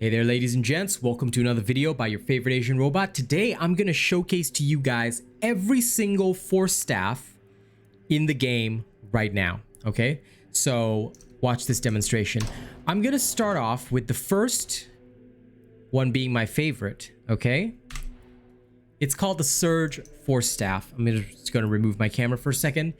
Hey there, ladies and gents, welcome to another video by your favorite Asian robot. Today I'm going to showcase to you guys every single force staff in the game right now, okay? So watch this demonstration. I'm going to start off with the first one being my favorite, okay? It's called the Surge Force Staff. I'm just going to remove my camera for a second.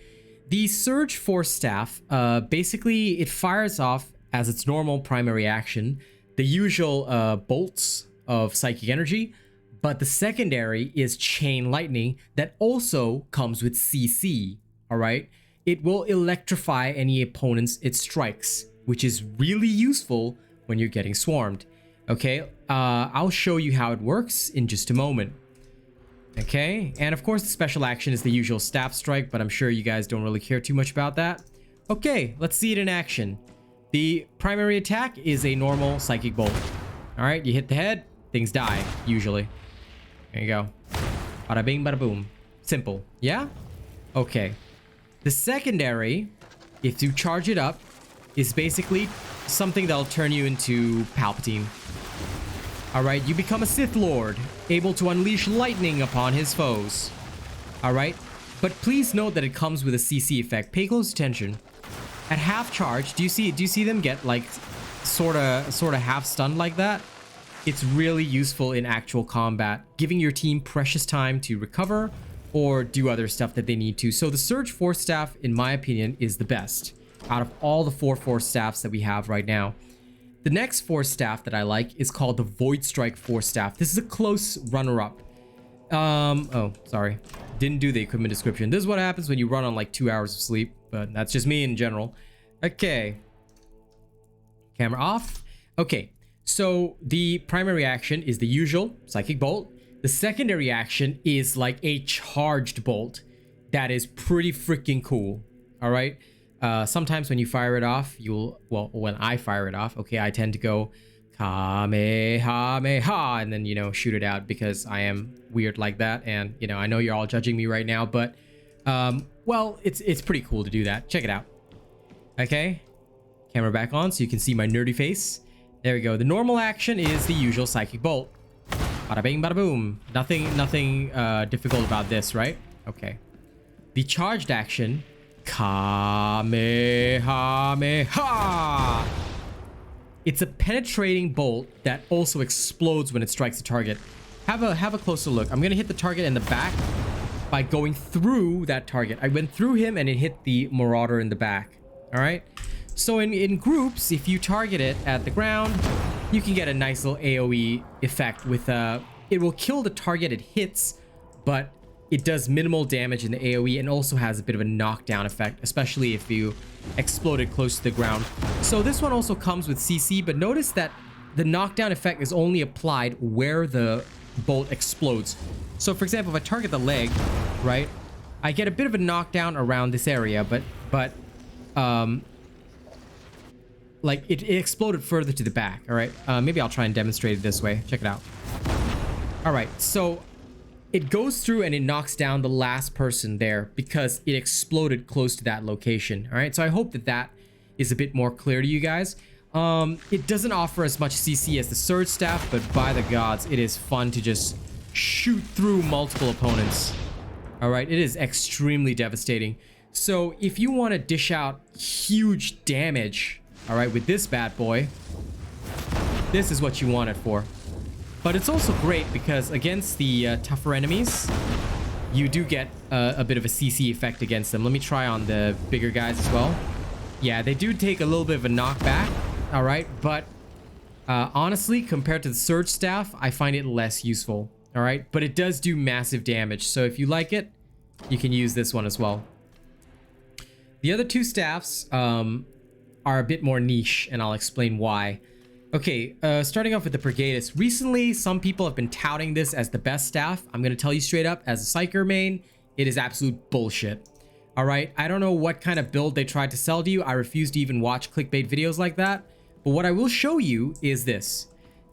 The Surge Force Staff, basically it fires off as its normal primary action the usual bolts of psychic energy, but the secondary is chain lightning that also comes with CC, all right? It will electrify any opponents it strikes, which is really useful when you're getting swarmed, okay? I'll show you how it works in just a moment, okay? And of course, the special action is the usual staff strike, but I'm sure you guys don't really care too much about that. Okay, let's see it in action. The primary attack is a normal psychic bolt. All right, you hit the head, things die, usually. There you go. Bada bing, bada boom. Simple, yeah? Okay. The secondary, if you charge it up, is basically something that'll turn you into Palpatine. All right, you become a Sith Lord, able to unleash lightning upon his foes. All right, but please note that it comes with a CC effect. Pay close attention. At half charge, do you see them get like sort of half stunned like that? It's really useful in actual combat, giving your team precious time to recover or do other stuff that they need to. So the Surge Force Staff, in my opinion, is the best out of all the 4 Force Staffs that we have right now. The next Force Staff that I like is called the Voidstrike Force Staff. This is a close runner-up. Oh, sorry. Didn't do the equipment description. This is what happens when you run on like 2 hours of sleep, but that's just me in general. Okay. Camera off. Okay. So the primary action is the usual psychic bolt. The secondary action is like a charged bolt that is pretty freaking cool. All right. Sometimes when you fire it off, when I fire it off, okay, I tend to go Kamehameha and then, shoot it out because I am weird like that. And, I know you're all judging me right now, but, well, it's pretty cool to do that. Check it out. Okay. Camera back on so you can see my nerdy face. There we go. The normal action is the usual psychic bolt. Bada bing, bada boom. Nothing difficult about this, right? Okay. The charged action, Kamehameha. It's a penetrating bolt that also explodes when it strikes a target. Have a closer look. I'm gonna hit the target in the back by going through that target. I went through him and it hit the Marauder in the back. All right. So in groups, if you target it at the ground, you can get a nice little AoE effect with it will kill the target it hits, but it does minimal damage in the AoE and also has a bit of a knockdown effect, especially if you explode it close to the ground. So this one also comes with CC, but notice that the knockdown effect is only applied where the bolt explodes. So for example, if I target the leg, right, I get a bit of a knockdown around this area, but like it exploded further to the back. All right, maybe I'll try and demonstrate it this way. Check it out. All right, so it goes through and it knocks down the last person there because it exploded close to that location. All right, so I hope that is a bit more clear to you guys. It doesn't offer as much CC as the Surge Staff, but by the gods, it is fun to just shoot through multiple opponents. All right, it is extremely devastating. So if you want to dish out huge damage, all right, with this bad boy, this is what you want it for. But it's also great because against the tougher enemies, you do get a bit of a CC effect against them. Let me try on the bigger guys as well. Yeah, they do take a little bit of a knockback, all right? But honestly, compared to the Surge Staff, I find it less useful, all right? But it does do massive damage. So if you like it, you can use this one as well. The other 2 staffs are a bit more niche, and I'll explain why. Okay, starting off with the Purgatus. Recently, some people have been touting this as the best staff. I'm going to tell you straight up, as a Psyker main, it is absolute bullshit. All right, I don't know what kind of build they tried to sell to you. I refuse to even watch clickbait videos like that. But what I will show you is this.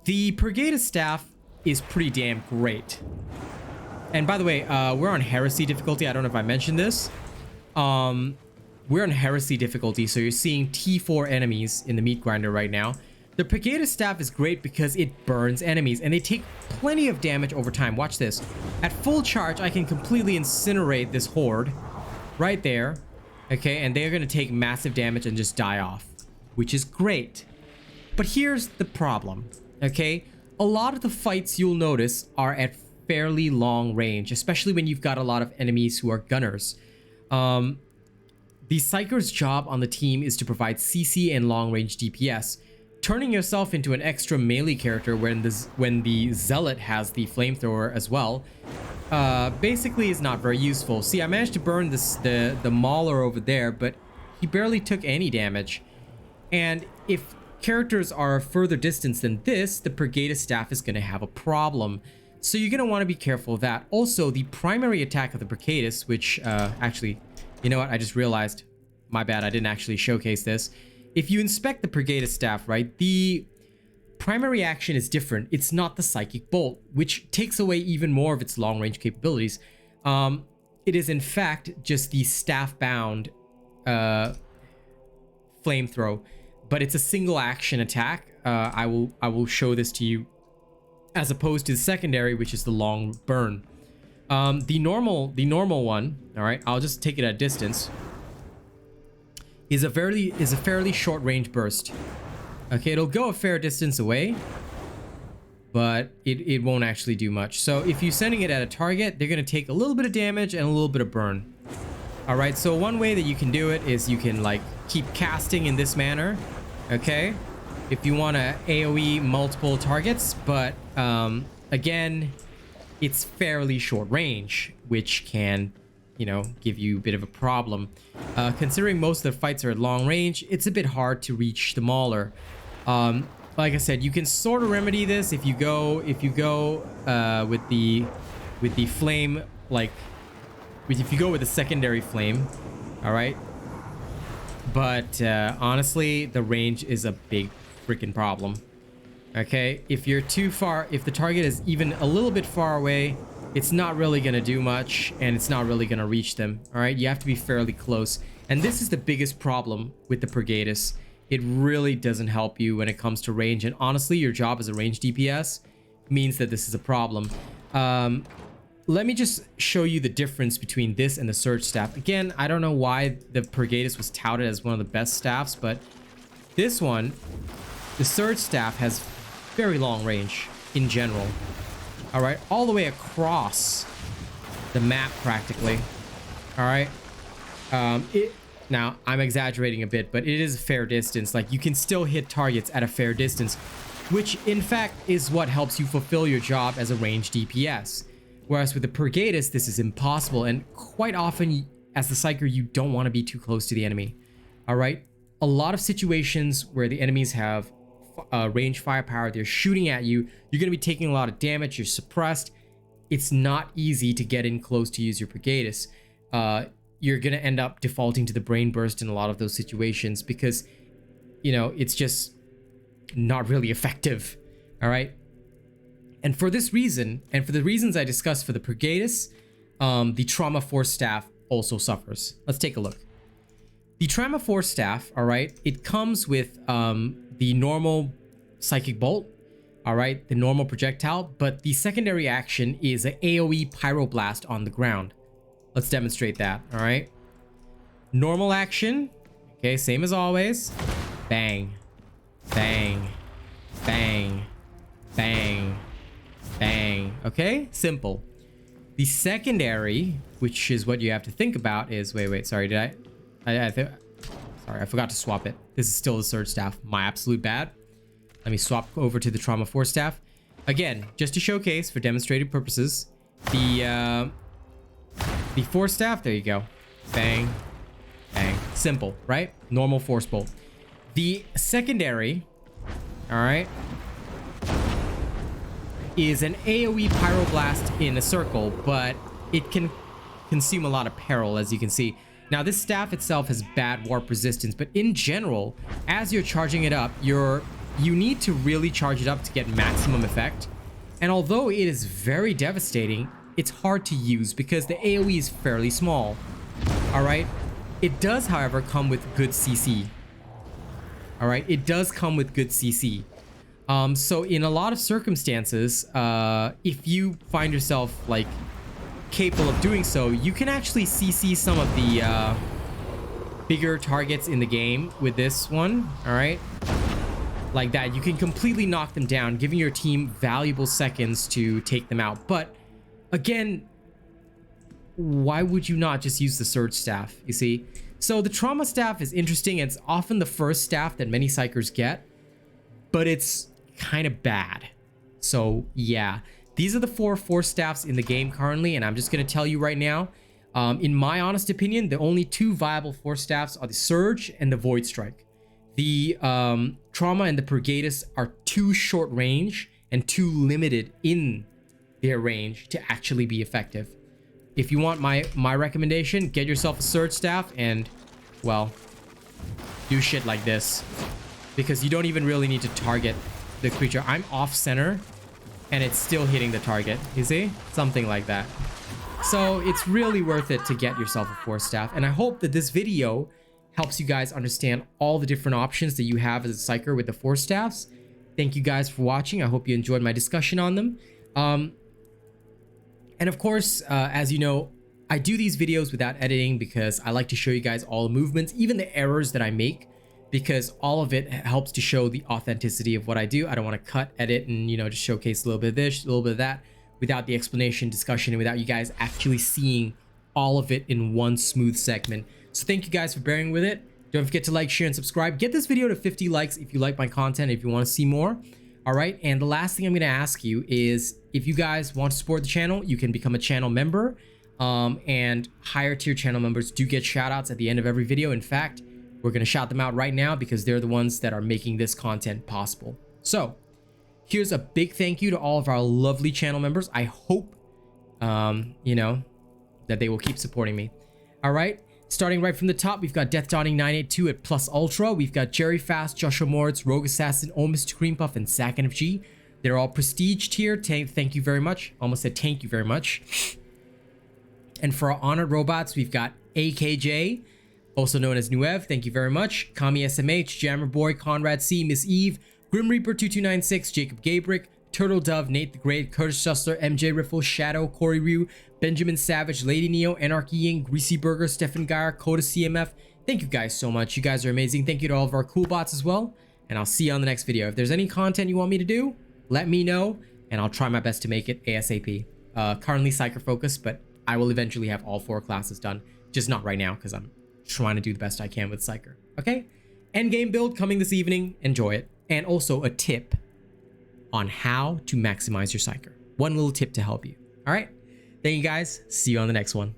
The Brigada Staff is pretty damn great. And by the way, we're on Heresy difficulty. I don't know if I mentioned this. We're on Heresy difficulty, so you're seeing T4 enemies in the meat grinder right now. The Brigada Staff is great because it burns enemies and they take plenty of damage over time. Watch this. At full charge, I can completely incinerate this horde right there. Okay, and they're going to take massive damage and just die off, which is great. But here's the problem, okay? A lot of the fights you'll notice are at fairly long range, especially when you've got a lot of enemies who are gunners. The Psyker's job on the team is to provide CC and long-range DPS. Turning yourself into an extra melee character when the Zealot has the flamethrower as well, basically is not very useful. See, I managed to burn the Mauler over there, but he barely took any damage. And if characters are a further distance than this, the Brigada Staff is going to have a problem. So you're going to want to be careful of that. Also, the primary attack of the Brigadis, which actually, you know what? I just realized, my bad, I didn't actually showcase this. If you inspect the Brigada Staff, right, the primary action is different. It's not the Psychic Bolt, which takes away even more of its long-range capabilities. It is, in fact, just the staff-bound flamethrow, but it's a single action attack. I will show this to you, as opposed to the secondary, which is the long burn. The normal one, all right, I'll just take it at distance, is a fairly short range burst. Okay, it'll go a fair distance away, but it won't actually do much. So if you're sending it at a target, they're going to take a little bit of damage and a little bit of burn. All right, so one way that you can do it is you can like keep casting in this manner, okay, if you want to AoE multiple targets, but again, it's fairly short range, which can, you know, give you a bit of a problem. Considering most of the fights are at long range, it's a bit hard to reach the Mauler. Like I said, you can sort of remedy this if you go with the flame, like if you go with a secondary flame, all right. But honestly, the range is a big freaking problem. Okay, if you're too far, if the target is even a little bit far away, it's not really going to do much, and it's not really going to reach them. All right, you have to be fairly close, and this is the biggest problem with the Purgatus. It really doesn't help you when it comes to range, and honestly, your job as a range DPS means that this is a problem. Let me just show you the difference between this and the Surge Staff. Again, I don't know why the Purgatus was touted as one of the best staffs, but this one, the Surge Staff, has very long range in general. All right, all the way across the map practically. All right, now I'm exaggerating a bit, but it is a fair distance. Like, you can still hit targets at a fair distance, which in fact is what helps you fulfill your job as a ranged DPS. Whereas with the Purgatus, this is impossible, and quite often as the Psyker, you don't want to be too close to the enemy. All right, a lot of situations where the enemies have range firepower, they're shooting at you, you're going to be taking a lot of damage, you're suppressed. It's not easy to get in close to use your Purgatus. You're going to end up defaulting to the brain burst in a lot of those situations because, you know, it's just not really effective. All right, and for this reason, and for the reasons I discussed for the Purgatus, the Trauma Force Staff also suffers. Let's take a look. The Trauma Force Staff, all right, it comes with the normal Psychic Bolt, all right, the normal projectile, but the secondary action is an AoE Pyroblast on the ground. Let's demonstrate that, all right. Normal action, okay, same as always. Bang, bang, bang, bang, bang. Okay, simple. The secondary, which is what you have to think about, is wait, sorry, did sorry, I forgot to swap it. This is still the Surge Staff. My absolute bad. Let me swap over to the Trauma Force Staff. Again, just to showcase for demonstrative purposes, the Force Staff, there you go. Bang, bang. Simple, right? Normal Force Bolt. The secondary, all right, is an AoE Pyroblast in a circle, but it can consume a lot of peril, as you can see. Now, this staff itself has bad warp resistance, but in general, as you're charging it up, you need to really charge it up to get maximum effect. And although it is very devastating, it's hard to use because the AoE is fairly small. All right, it does, however, come with good CC. All right, it does come with good CC. So in a lot of circumstances, if you find yourself like capable of doing so, you can actually CC some of the bigger targets in the game with this one. All right, like that. You can completely knock them down, giving your team valuable seconds to take them out. But again, why would you not just use the Surge Staff? You see, so the Trauma Staff is interesting. It's often the first staff that many Psykers get, but it's kind of bad. So yeah, these are the four Force Staffs in the game currently, and I'm just going to tell you right now, in my honest opinion, the only two viable Force Staffs are the Surge and the Voidstrike. The Trauma and the Purgatus are too short range and too limited in their range to actually be effective. If you want my recommendation, get yourself a Surge Staff and, well, do shit like this, because you don't even really need to target the creature. I'm off center and it's still hitting the target. You see? Something like that. So it's really worth it to get yourself a Force Staff. And I hope that this video helps you guys understand all the different options that you have as a Psyker with the Force Staffs. Thank you guys for watching. I hope you enjoyed my discussion on them. And of course, as you know, I do these videos without editing because I like to show you guys all the movements, even the errors that I make, because all of it helps to show the authenticity of what I do. I don't want to cut, edit, and, you know, just showcase a little bit of this, a little bit of that, without the explanation, discussion, and without you guys actually seeing all of it in one smooth segment. So thank you guys for bearing with it. Don't forget to like, share, and subscribe. Get this video to 50 likes if you like my content, if you want to see more. All right, and the last thing I'm going to ask you is, if you guys want to support the channel, you can become a channel member, and higher tier channel members do get shout outs at the end of every video. In fact, we're going to shout them out right now because they're the ones that are making this content possible. So here's a big thank you to all of our lovely channel members. I hope, you know, that they will keep supporting me. All right. Starting right from the top, we've got Death Dawning 982 at Plus Ultra. We've got Jerry Fast, Joshua Moritz, Rogue Assassin, Mr. Cream Puff, and Zach NFG. They're all prestige tier. Thank you very much. Almost said thank you very much. And for our honored robots, we've got AKJ, also known as Nuev. Thank you very much. Kami SMH, Jammer Boy, Conrad C, Miss Eve, Grim Reaper 2296, Jacob Gabrick, Turtle Dove, Nate the Great, Curtis Schuster, MjRiffle, Shadow, Corey Ryu, Benjamin Savage, Lady Neo, Anarchy Ying, Greasy Burger, Stefan Geyer, Coda CMF. Thank you guys so much. You guys are amazing. Thank you to all of our cool bots as well. And I'll see you on the next video. If there's any content you want me to do, let me know, and I'll try my best to make it ASAP. Currently Psyker focused, but I will eventually have all 4 classes done. Just not right now, because I'm trying to do the best I can with Psyker. Okay? Endgame build coming this evening. Enjoy it. And also a tip on how to maximize your Psyker. One little tip to help you. All right? Thank you guys. See you on the next one.